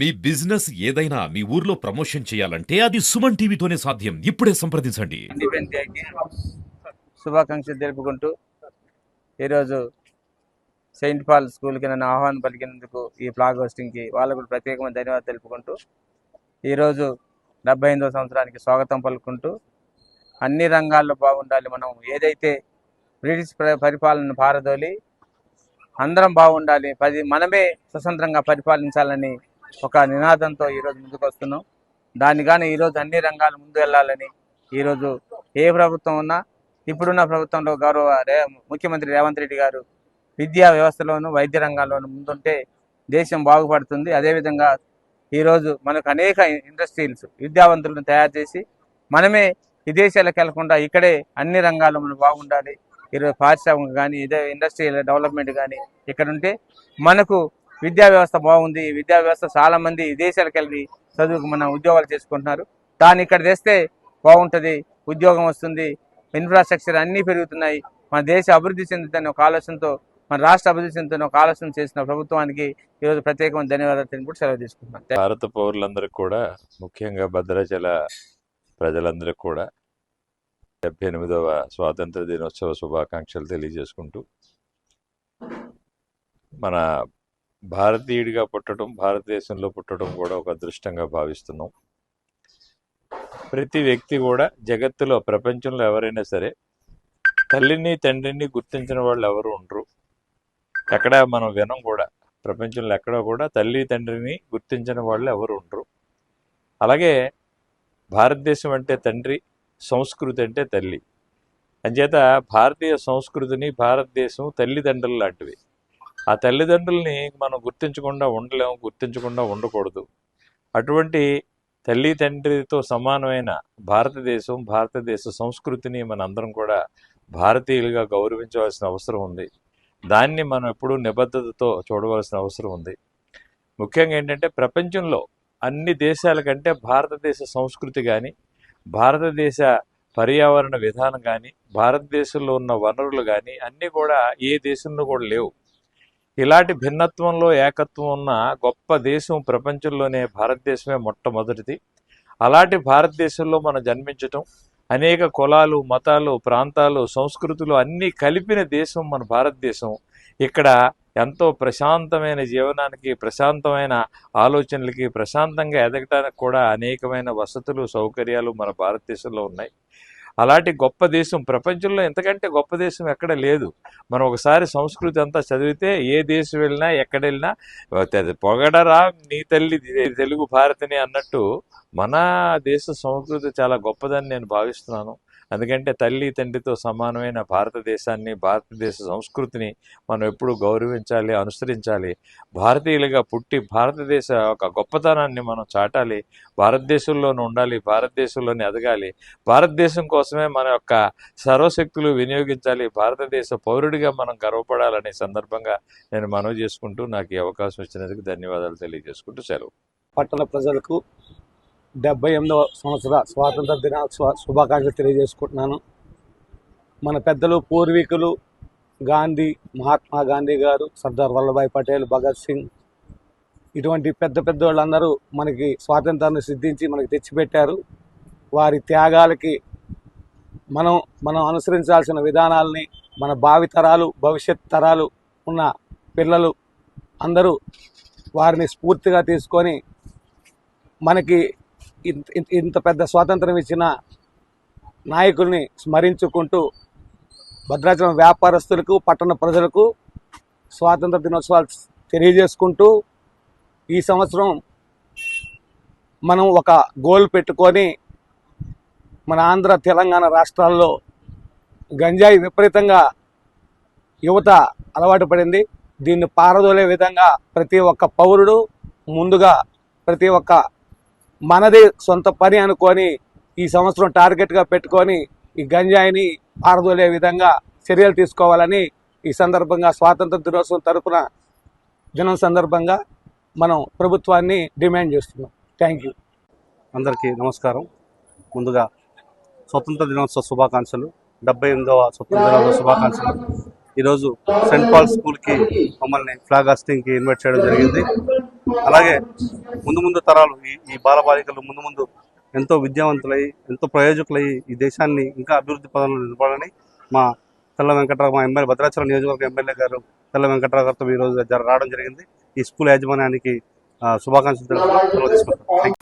మీ business ఏదైనా మీ ఊర్లో promotion చేయాలంటే అది సుమన్ టీవీతోనే సాధ్యం. ఇప్పుడే సంప్రదించండి. ఇండిపెండెన్స్ డేకి శుభాకాంక్షలు తెలుపుకుంటూ ఈరోజు సెయింట్ పాల్ స్కూల్కి నన్ను ఆహ్వానం పలికినందుకు ఈ ఫ్లాగ్ హోస్టింగ్కి వాళ్ళకు ప్రత్యేకమైన ధన్యవాదాలు తెలుపుకుంటూ ఈరోజు 78వ సంవత్సరానికి స్వాగతం పలుకుంటూ అన్ని రంగాల్లో బాగుండాలి. మనం ఏదైతే బ్రిటిష్ పరిపాలన పారదోలి అందరం బాగుండాలి, మనమే స్వతంత్రంగా పరిపాలించాలని ఒక నినాదంతో ఈరోజు ముందుకు వస్తున్నాం. దాన్ని కానీ ఈరోజు అన్ని రంగాలు ముందు వెళ్ళాలని ఈరోజు ఏ ప్రభుత్వం ఉన్నా ఇప్పుడున్న ప్రభుత్వంలో గౌరవ ముఖ్యమంత్రి రేవంత్ రెడ్డి గారు విద్యా వ్యవస్థలోను వైద్య రంగాల్లోనూ ముందుంటే దేశం బాగుపడుతుంది. అదేవిధంగా ఈరోజు మనకు అనేక ఇండస్ట్రీస్ విద్యావంతులను తయారు చేసి మనమే విదేశాలకు వెళ్లకుండా ఇక్కడే అన్ని రంగాల్లో మనం బాగుండాలి. ఈరోజు పారిశ్రామిక కానీ ఇదే ఇండస్ట్రియల్ డెవలప్మెంట్ కానీ ఇక్కడ ఉంటే మనకు విద్యా వ్యవస్థ బాగుంది. ఈ విద్యా వ్యవస్థ చాలా మంది విదేశాలకు వెళ్ళి చదువుకు మన ఉద్యోగాలు చేసుకుంటున్నారు. దాన్ని ఇక్కడ తెస్తే బాగుంటుంది, ఉద్యోగం వస్తుంది, ఇన్ఫ్రాస్ట్రక్చర్ అన్నీ పెరుగుతున్నాయి, మన దేశ అభివృద్ధి చెందుతున్న ఒక ఆలోచనతో, మన రాష్ట్ర అభివృద్ధి చెందుతున్న ఒక ఆలోచన చేసిన ప్రభుత్వానికి ఈరోజు ప్రత్యేకమైన ధన్యవాదాలు తెలుపుకుంటూ సెలవు తీసుకుంటున్నాను. భారత పౌరులందరికీ కూడా, ముఖ్యంగా భద్రాచల ప్రజలందరికీ కూడా 78వ స్వాతంత్ర దినోత్సవ శుభాకాంక్షలు తెలియజేసుకుంటూ, మన భారతీయుడిగా పుట్టడం, భారతదేశంలో పుట్టడం కూడా ఒక అదృష్టంగా భావిస్తున్నాం. ప్రతి వ్యక్తి కూడా జగత్తులో, ప్రపంచంలో ఎవరైనా సరే తల్లిని తండ్రిని గుర్తించిన వాళ్ళు ఎవరు ఉండరు. ఎక్కడ మనం వినం కూడా, ప్రపంచంలో ఎక్కడ కూడా తల్లి తండ్రిని గుర్తించిన వాళ్ళు ఎవరు ఉండరు. అలాగే భారతదేశం అంటే తండ్రి, సంస్కృతి అంటే తల్లి. అంచేత భారతీయ సంస్కృతిని, భారతదేశం తల్లిదండ్రులు లాంటివి. ఆ తల్లిదండ్రుల్ని మనం గుర్తించకుండా ఉండలేము, గుర్తించకుండా ఉండకూడదు. అటువంటి తల్లి తండ్రితో సమానమైన భారతదేశం, భారతదేశ సంస్కృతిని మనందరం కూడా భారతీయులుగా గౌరవించవలసిన అవసరం ఉంది. దాన్ని మనం ఎప్పుడూ నిబద్ధతతో చూడవలసిన అవసరం ఉంది. ముఖ్యంగా ఏంటంటే, ప్రపంచంలో అన్ని దేశాల కంటే భారతదేశ సంస్కృతి కానీ, భారతదేశ పర్యావరణ విధానం కానీ, భారతదేశంలో ఉన్న వనరులు కానీ అన్నీ కూడా ఏ దేశంలో కూడా లేవు. ఇలాంటి భిన్నత్వంలో ఏకత్వం ఉన్న గొప్ప దేశం ప్రపంచంలోనే భారతదేశమే మొట్టమొదటిది. అలాంటి భారతదేశంలో మనం జన్మించటం, అనేక కులాలు, మతాలు, ప్రాంతాలు, సంస్కృతులు అన్నీ కలిపిన దేశం మన భారతదేశం. ఇక్కడ ఎంతో ప్రశాంతమైన జీవనానికి, ప్రశాంతమైన ఆలోచనలకి, ప్రశాంతంగా ఎదగటానికి కూడా అనేకమైన వసతులు, సౌకర్యాలు మన భారతదేశంలో ఉన్నాయి. అలాంటి గొప్ప దేశం, ప్రపంచంలో ఎంతకంటే గొప్ప దేశం ఎక్కడ లేదు. మనం ఒకసారి సంస్కృతి అంతా చదివితే ఏ దేశం వెళ్ళినా, ఎక్కడ వెళ్ళినా పొగడరా నీ తల్లి తెలుగు భారతిని అన్నట్టు మన దేశ సంస్కృతి చాలా గొప్పదని నేను భావిస్తున్నాను. ఎందుకంటే తల్లి తండ్రితో సమానమైన భారతదేశాన్ని, భారతదేశ సంస్కృతిని మనం ఎప్పుడూ గౌరవించాలి, అనుసరించాలి. భారతీయులుగా పుట్టి భారతదేశ ఒక గొప్పతనాన్ని మనం చాటాలి, భారతదేశంలోనే ఉండాలి, భారతదేశంలోనే ఎదగాలి, భారతదేశం కోసమే మన యొక్క సర్వశక్తులు వినియోగించాలి, భారతదేశ పౌరుడిగా మనం గర్వపడాలనే సందర్భంగా నేను మనవి చేసుకుంటూ, నాకు ఈ అవకాశం ఇచ్చినందుకు ధన్యవాదాలు తెలియజేసుకుంటూ సెలవు. పట్టణ ప్రజలకు 78వ సంవత్సర స్వాతంత్ర దినోత్సవ శుభాకాంక్షలు తెలియజేసుకుంటున్నాను. మన పెద్దలు, పూర్వీకులు గాంధీ, మహాత్మా గాంధీ గారు, సర్దార్ వల్లభాయ్ పటేల్, భగత్ సింగ్ ఇటువంటి పెద్ద పెద్ద వాళ్ళందరూ మనకి స్వాతంత్రాన్ని సిద్ధించి మనకి తెచ్చిపెట్టారు. వారి త్యాగాలకి మనం అనుసరించాల్సిన విధానాలని మన భావితరాలు, భవిష్యత్ తరాలు ఉన్న పిల్లలు అందరూ వారిని స్ఫూర్తిగా తీసుకొని మనకి ఇంత పెద్ద స్వాతంత్రం ఇచ్చిన నాయకుల్ని స్మరించుకుంటూ, భద్రాచలం వ్యాపారస్తులకు, పట్టణ ప్రజలకు స్వాతంత్ర దినోత్సవాలు తెలియజేసుకుంటూ, ఈ సంవత్సరం మనం ఒక గోల్ పెట్టుకొని మన ఆంధ్ర, తెలంగాణ రాష్ట్రాల్లో గంజాయి విపరీతంగా యువత అలవాటు పడింది. దీన్ని పారదోలే విధంగా ప్రతి ఒక్క పౌరుడు ముందుగా ప్రతి ఒక్క మనది సొంత పని అనుకొని ఈ సంవత్సరం టార్గెట్గా పెట్టుకొని ఈ గంజాయిని పారదోలే విధంగా చర్యలు తీసుకోవాలని ఈ సందర్భంగా స్వాతంత్ర దినోత్సవం తరపున దినం సందర్భంగా మనం ప్రభుత్వాన్ని డిమాండ్ చేస్తున్నాం. Thank you. అందరికీ నమస్కారం. ముందుగా స్వతంత్ర దినోత్సవ శుభాకాంక్షలు, 78వ స్వతంత్ర దినోత్సవ శుభాకాంక్షలు. ఈరోజు సెయింట్ పాల్ స్కూల్కి మమ్మల్ని ఫ్లాగ్ హాస్టింగ్కి ఇన్వైట్ చేయడం జరిగింది. అలాగే ముందు తరాలు ఈ బాలబాలికలు ముందు ఎంతో విద్యావంతులై ఎంతో ప్రయోజకులై ఈ దేశాన్ని ఇంకా అభివృద్ధి పదంలో నిలపాలని మా తెల్ల వెంకట్రావు, మా ఎమ్మెల్యే భద్రాచలం నియోజకవర్గ ఎమ్మెల్యే గారు తెల్ల వెంకట్రావు గారితో ఈరోజు రావడం జరిగింది. ఈ స్కూల్ యాజమాన్యానికి శుభాకాంక్షలు తెలుపుతూ సెలవు తీసుకుంటాం.